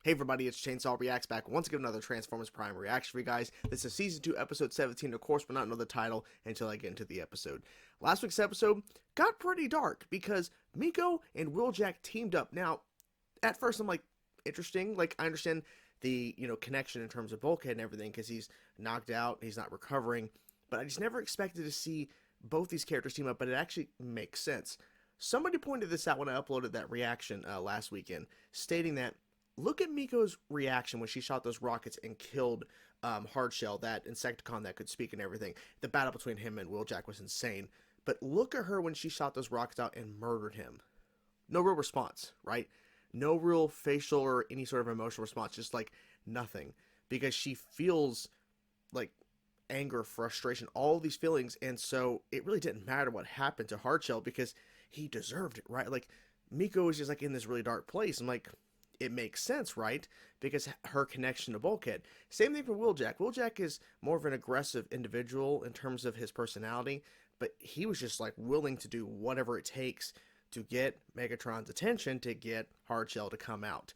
Hey everybody, it's Chainsaw Reacts back once again, another Transformers Prime reaction for you guys. This is Season 2, Episode 17, of course, but not know the title until I get into the episode. Last week's episode got pretty dark because Miko and Wheeljack teamed up. Now, at first I'm like, interesting, like, I understand the, connection in terms of Bulkhead and everything because he's knocked out, he's not recovering, but I just never expected to see both these characters team up, but it actually makes sense. Somebody pointed this out when I uploaded that reaction last weekend, stating that look at Miko's reaction when she shot those rockets and killed Hardshell, that Insecticon that could speak and everything. The battle between him and Wheeljack was insane. But look at her when she shot those rockets out and murdered him. No real response, right? No real facial or any sort of emotional response, just like nothing. Because she feels like anger, frustration, all these feelings, and so it really didn't matter what happened to Hardshell because he deserved it, right? Like, Miko is just like in this really dark place. I'm like, it makes sense, right? Because her connection to Bulkhead. Same thing for Wheeljack. Wheeljack is more of an aggressive individual in terms of his personality, but he was just like willing to do whatever it takes to get Megatron's attention to get Hardshell to come out.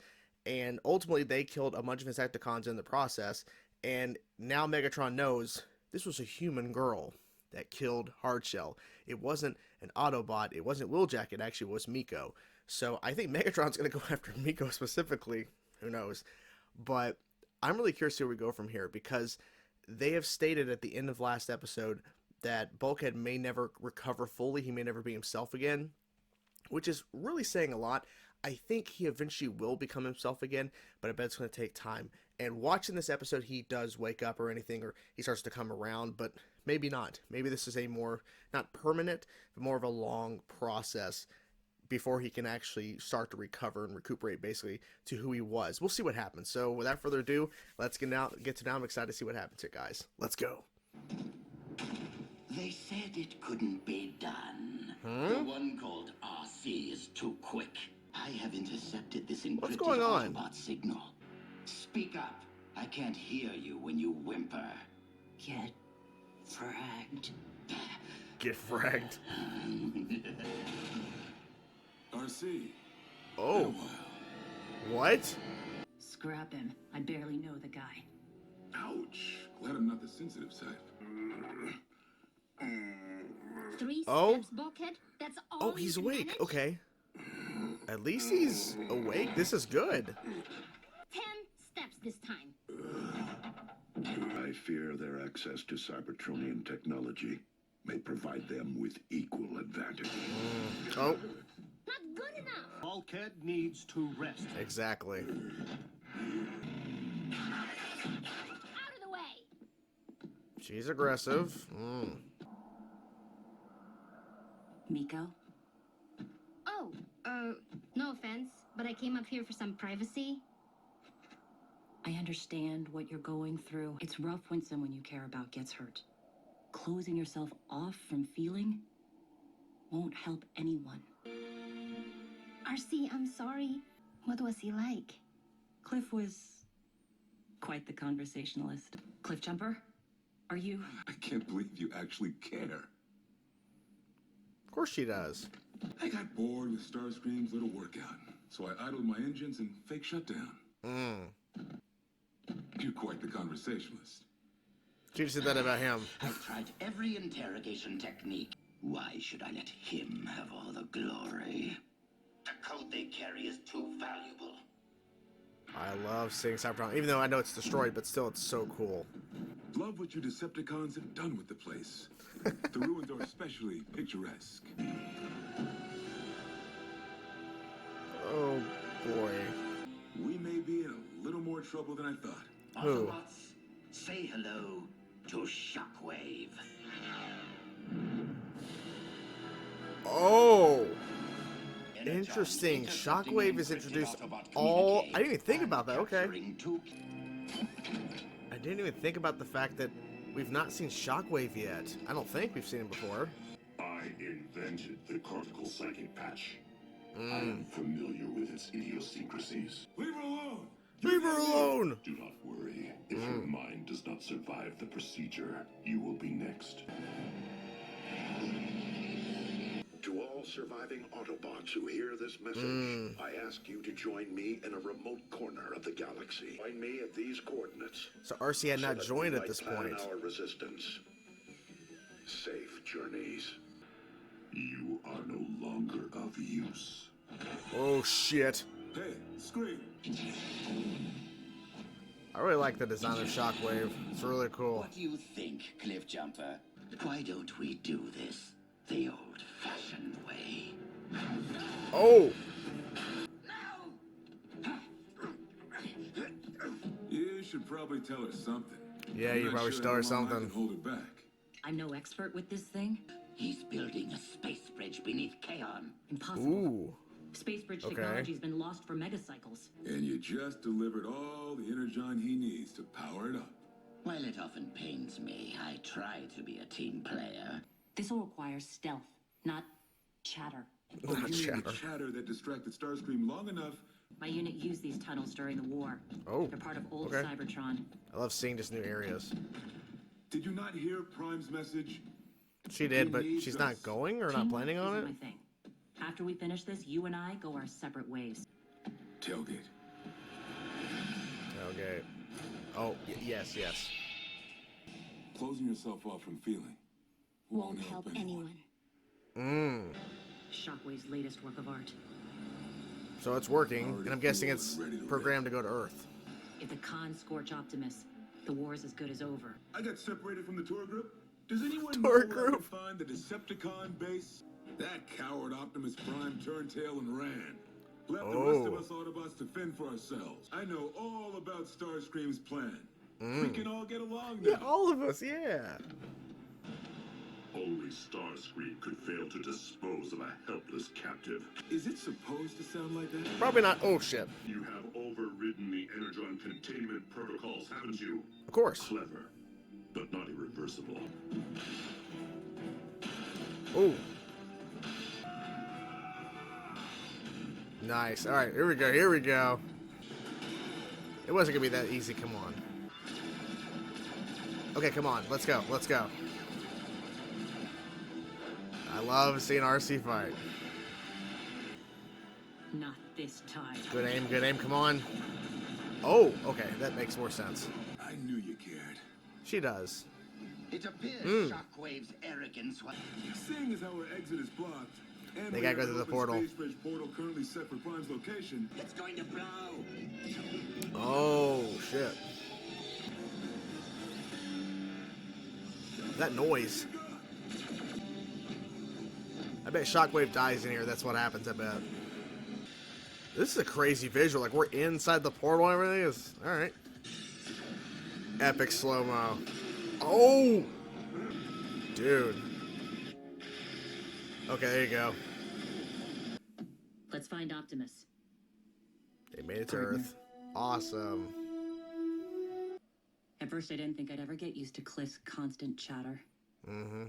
And ultimately, they killed a bunch of Insecticons in the process, and now Megatron knows this was a human girl that killed Hardshell. It wasn't an Autobot, it wasn't Wheeljack, it actually was Miko. So I think Megatron's going to go after Miko specifically. Who knows? But I'm really curious to see where we go from here because they have stated at the end of last episode that Bulkhead may never recover fully. He may never be himself again, which is really saying a lot. I think he eventually will become himself again, but I bet it's going to take time. And watching this episode, he does wake up or anything, or he starts to come around, but maybe not. Maybe this is a more, not permanent, but more of a long process before he can actually start to recover and recuperate basically to who he was. We'll see what happens. So without further ado, let's get to now. I'm excited to see what happens here, guys. Let's go. They said it couldn't be done. Hmm? The one called RC is too quick. I have intercepted this What's encrypted going on? Autobot signal. Speak up. I can't hear you when you whimper. Get fragged. Get fragged. RC. Oh. What? Scrap him. I barely know the guy. Ouch. Glad I'm not the sensitive type. Three Oh. steps, Bulkhead? That's all Oh, you he's can awake. manage? Okay. At least he's awake. This is good. 10 steps this time. I fear their access to Cybertronian technology may provide them with equal advantage. Oh, Not good enough. Bulkhead needs to rest. exactly. Out of the way. She's aggressive. Miko? Oh, no offense, but I came up here for some privacy. I understand what you're going through. It's rough when someone you care about gets hurt. Closing yourself off from feeling won't help anyone. RC, I'm sorry. What was he like? Cliff was quite the conversationalist. Cliff Jumper, are you? I can't believe you actually care. Of course she does. I got bored with Starscream's little workout, so I idled my engines and fake shutdown. You're quite the conversationalist. She just said that about him. I've tried every interrogation technique. Why should I let him have all the glory? The code they carry is too valuable. I love seeing Cybertron, even though I know it's destroyed, but still, it's so cool. Love what you Decepticons have done with the place. The ruins are especially picturesque. Oh boy. We may be in a little more trouble than I thought. Who? Autobots, say hello to Shockwave. Oh, interesting. Shockwave is introduced all. I didn't even think about that. Okay. I didn't even think about the fact that we've not seen Shockwave yet. I don't think we've seen him before. I invented the cortical psychic patch. I am familiar with its idiosyncrasies. Leave her alone! Leave her alone! Do not worry. If your mind does not survive the procedure, you will be next. To all surviving Autobots who hear this message, I ask you to join me in a remote corner of the galaxy. Find me at these coordinates. So RC had not that joined we at this might plan point. our resistance. Safe journeys. You are no longer of use. Oh shit. Hey, Scream. I really like the design of Shockwave. It's really cool. What do you think, Cliffjumper? Why don't we do this the old-fashioned way? Oh! You should probably tell her something. Yeah, I'm you not probably sure should tell her how long I something. can hold it back. I'm no expert with this thing. He's building a space bridge beneath Kaon. Impossible. Ooh. Space bridge Okay. technology's been lost for megacycles. And you just delivered all the energon he needs to power it up. While it often pains me, I try to be a team player. This will require stealth, not chatter. Oh, Not you mean the chatter. chatter that distracted Starscream long enough? My unit used these tunnels during the war. Oh, They're part of old okay. Cybertron. I love seeing just new areas. Did you not hear Prime's message? She did, but He needs she's us. not going or not planning on Isn't it? my thing. After we finish this, you and I go our separate ways. Tailgate. Okay. Oh, yes, yes. Closing yourself off from feeling Won't help anyone. Mmm. Shockwave's latest work of art. So it's working, and I'm guessing it's programmed to go to Earth. If the Khan scorch Optimus, the war's as good as over. I got separated from the tour group. Does anyone Tour know where I group? can find the Decepticon base? That coward Optimus Prime turned tail and ran. Left the rest of Oh. us Autobots to fend for ourselves. I know all about Starscream's plan. We can all get along now. Yeah, all of us, yeah. Only Starscream could fail to dispose of a helpless captive. Is it supposed to sound like that? Probably not. Oh, shit. You have overridden the Energon containment protocols, haven't you? Of course. Clever, but not irreversible. Oh. Nice. All right, here we go. Here we go. It wasn't going to be that easy. Come on. Okay, come on. Let's go. Let's go. I love seeing RC fight. Not this time. Good aim, good aim. Come on. Oh, okay. That makes more sense. I knew you cared. She does. It appears Shockwave's arrogance was... Seeing as how our exit is blocked, and They we gotta have go an through the open portal. Space bridge portal currently set for Prime's location. It's going to blow. Oh, shit. That noise. I bet Shockwave dies in here. That's what happens, I bet. This is a crazy visual. Like, we're inside the portal and everything. Is alright. Epic slow-mo. Oh! Dude. Okay, there you go. Let's find Optimus. They made it to Earth. Awesome. At first, I didn't think I'd ever get used to Cliff's constant chatter. Mm-hmm.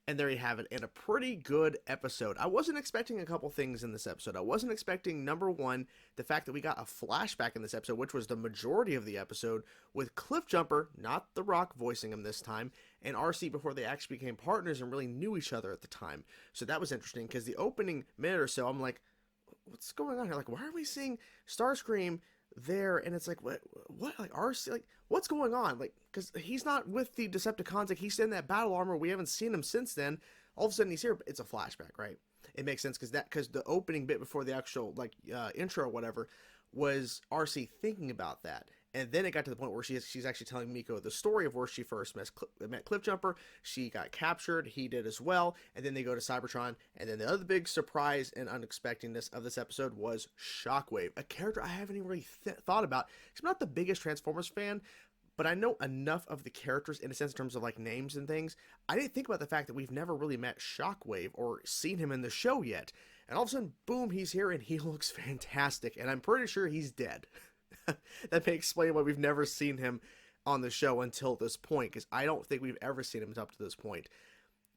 And there you have it, and a pretty good episode. I wasn't expecting a couple things in this episode. I wasn't expecting, number one, the fact that we got a flashback in this episode, which was the majority of the episode, with Cliffjumper, not The Rock, voicing him this time, and RC before they actually became partners and really knew each other at the time. So that was interesting, because the opening minute or so, I'm like, what's going on here? Like, why are we seeing Starscream there? And it's like, what, like, RC, like, what's going on? Like, because he's not with the Decepticons, like, he's in that battle armor, we haven't seen him since then. All of a sudden he's here, but it's a flashback, right? It makes sense, because the opening bit before the actual, like, intro or whatever, was RC thinking about that. And then it got to the point where she's actually telling Miko the story of where she first met Cliffjumper. She got captured, he did as well, and then they go to Cybertron. And then the other big surprise and unexpectedness of this episode was Shockwave, a character I haven't even really thought about, because I'm not the biggest Transformers fan, but I know enough of the characters in a sense in terms of like names and things. I didn't think about the fact that we've never really met Shockwave or seen him in the show yet. And all of a sudden, boom, he's here and he looks fantastic. And I'm pretty sure he's dead. That may explain why we've never seen him on the show until this point, because I don't think we've ever seen him up to this point.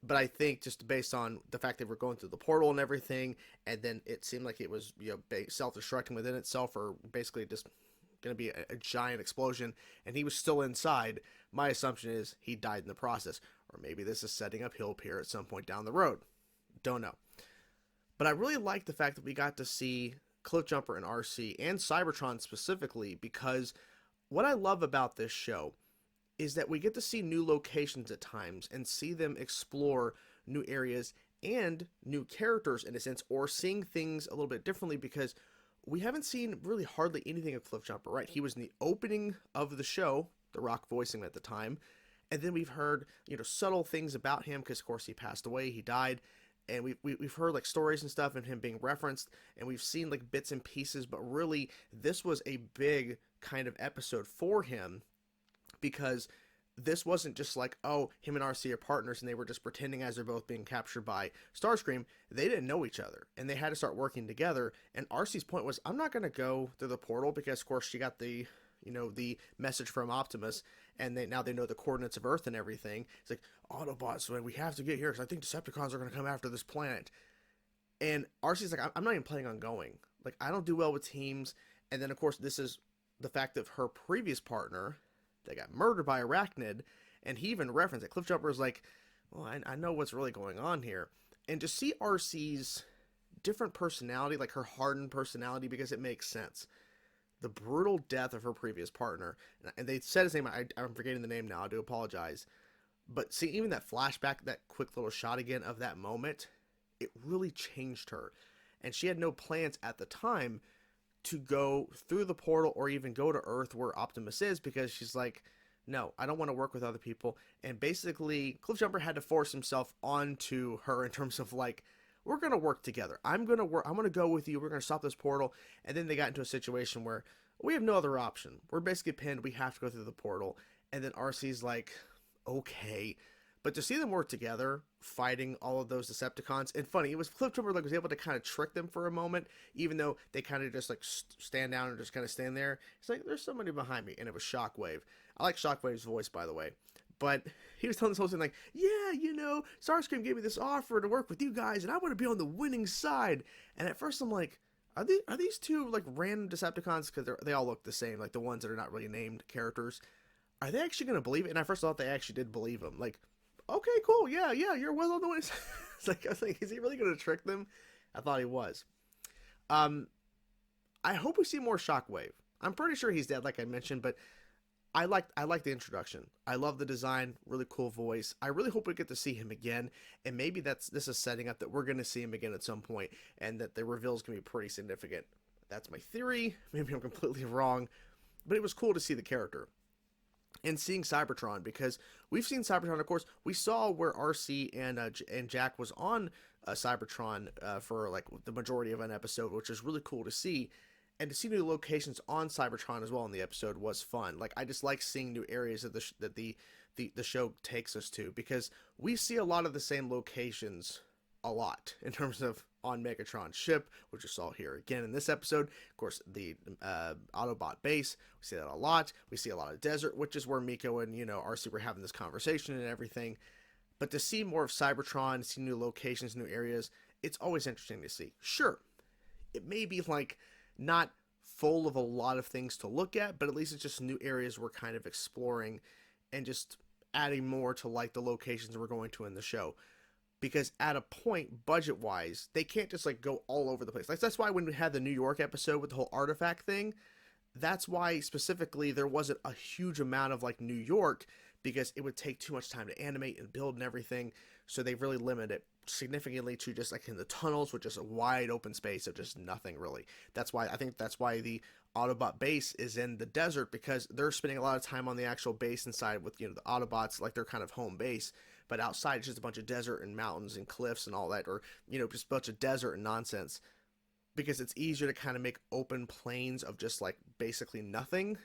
But I think just based on the fact that we're going through the portal and everything, and then it seemed like it was, you know, self-destructing within itself, or basically just going to be a giant explosion, and he was still inside. My assumption is he died in the process. Or maybe this is setting up Hill Pier at some point down the road. Don't know. But I really like the fact that we got to see Cliffjumper and RC, and Cybertron specifically, because what I love about this show is that we get to see new locations at times and see them explore new areas and new characters in a sense, or seeing things a little bit differently, because we haven't seen really hardly anything of Cliffjumper, right? He was in the opening of the show, The Rock voicing him at the time, and then we've heard, subtle things about him, because of course he passed away, he died, and we've heard like stories and stuff and him being referenced, and we've seen like bits and pieces, but really this was a big kind of episode for him, because this wasn't just like, oh, him and RC are partners and they were just pretending as they're both being captured by Starscream. They didn't know each other and they had to start working together. And RC's point was, I'm not going to go through the portal, because of course she got the the message from Optimus, and now they know the coordinates of Earth and everything. It's like, Autobots, we have to get here because I think Decepticons are going to come after this planet. And RC's like, I'm not even planning on going. Like, I don't do well with teams. And then of course this is the fact of her previous partner that got murdered by Arachnid, and he even referenced it. Cliffjumper is like, well, I know what's really going on here. And to see RC's different personality, like her hardened personality, because it makes sense. The brutal death of her previous partner, and they said his name, I'm forgetting the name now, I do apologize. But see, even that flashback, that quick little shot again of that moment, it really changed her. And she had no plans at the time to go through the portal or even go to Earth where Optimus is, because she's like, no, I don't want to work with other people. And basically, Cliffjumper had to force himself onto her in terms of like, we're going to work together. I'm going to go with you. We're going to stop this portal. And then they got into a situation where we have no other option. We're basically pinned. We have to go through the portal. And then RC's like, okay. But to see them work together, fighting all of those Decepticons, and funny, it was Cliffjumper was able to kind of trick them for a moment, even though they kind of just like stand down and just kind of stand there. It's like, there's somebody behind me, and it was Shockwave. I like Shockwave's voice, by the way, but he was telling this whole thing like, yeah, Starscream gave me this offer to work with you guys, and I want to be on the winning side. And at first I'm like, are these two like random Decepticons, because they all look the same, like the ones that are not really named characters, are they actually going to believe it? And I first thought they actually did believe him, like, okay, cool, yeah, you're well on the way. It's like, I was like, is he really going to trick them? I thought he was. I hope we see more Shockwave. I'm pretty sure he's dead, like I mentioned, but I like the introduction. I love the design, really cool voice. I really hope we get to see him again, and maybe this is setting up that we're going to see him again at some point, and that the reveal is going to be pretty significant. That's my theory. Maybe I'm completely wrong, but it was cool to see the character. And seeing Cybertron, because we've seen Cybertron, of course, we saw where RC and Jack was on Cybertron for like the majority of an episode, which is really cool to see. And to see new locations on Cybertron as well in the episode was fun. Like, I just like seeing new areas that the show takes us to, because we see a lot of the same locations a lot in terms of on Megatron's ship, which you saw here again in this episode. Of course, the Autobot base, we see that a lot. We see a lot of desert, which is where Miko and RC were having this conversation and everything. But to see more of Cybertron, see new locations, new areas, it's always interesting to see. Sure, it may be like not full of a lot of things to look at, but at least it's just new areas we're kind of exploring and just adding more to like the locations we're going to in the show. Because at a point, budget-wise, they can't just like go all over the place. Like, that's why when we had the New York episode with the whole artifact thing, that's why specifically there wasn't a huge amount of like New York, because it would take too much time to animate and build and everything. So they really limited it significantly to just like in the tunnels with just a wide open space of just nothing really. I think that's why the Autobot base is in the desert, because they're spending a lot of time on the actual base inside with the Autobots, like their kind of home base. But outside, it's just a bunch of desert and mountains and cliffs and all that, or, just a bunch of desert and nonsense. Because it's easier to kind of make open plains of just, like, basically nothing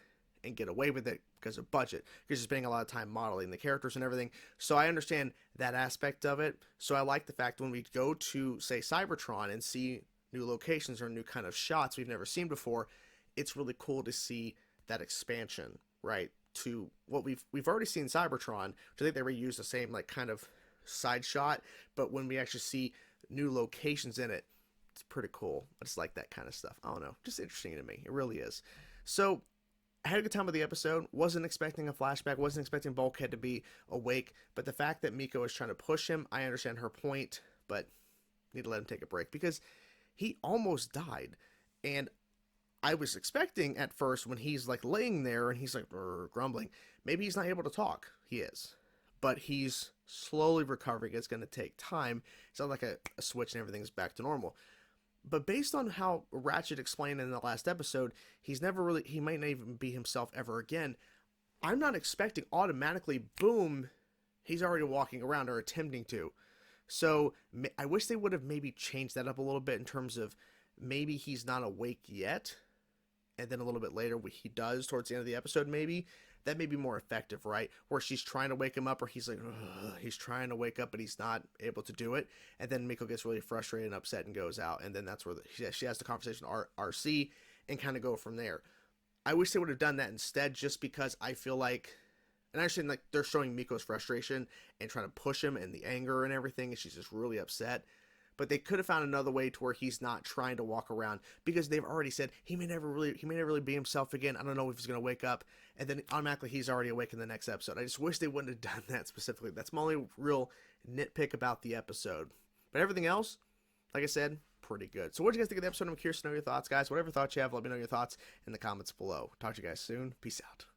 and get away with it because of budget. Because you're spending a lot of time modeling the characters and everything. So I understand that aspect of it. So I like the fact when we go to, say, Cybertron and see new locations or new kind of shots we've never seen before, it's really cool to see that expansion, right? To what we've already seen Cybertron, which I think they reused the same like kind of side shot, but when we actually see new locations in it, it's pretty cool. I just like that kind of stuff. I don't know, just interesting to me. It really is. So I had a good time with the episode. Wasn't expecting a flashback. Wasn't expecting Bulkhead to be awake. But the fact that Miko is trying to push him, I understand her point, but need to let him take a break because he almost died. And I was expecting at first when he's like laying there and he's like grumbling, maybe he's not able to talk. He is. But he's slowly recovering. It's going to take time. It's not like a switch and everything's back to normal. But based on how Ratchet explained in the last episode, he might not even be himself ever again. I'm not expecting automatically, boom, he's already walking around or attempting to. So I wish they would have maybe changed that up a little bit in terms of maybe he's not awake yet. And then a little bit later, he does towards the end of the episode, maybe. That may be more effective, right? Where she's trying to wake him up, or he's like, he's trying to wake up, but he's not able to do it. And then Miko gets really frustrated and upset and goes out. And then that's where she has the conversation with RC and kind of go from there. I wish they would have done that instead, just because I feel like, and I understand like they're showing Miko's frustration and trying to push him and the anger and everything, and she's just really upset. But they could have found another way to where he's not trying to walk around, because they've already said he may never really be himself again. I don't know if he's going to wake up, and then automatically he's already awake in the next episode. I just wish they wouldn't have done that specifically. That's my only real nitpick about the episode. But everything else, like I said, pretty good. So what did you guys think of the episode? I'm curious to know your thoughts, guys. Whatever thoughts you have, let me know your thoughts in the comments below. Talk to you guys soon. Peace out.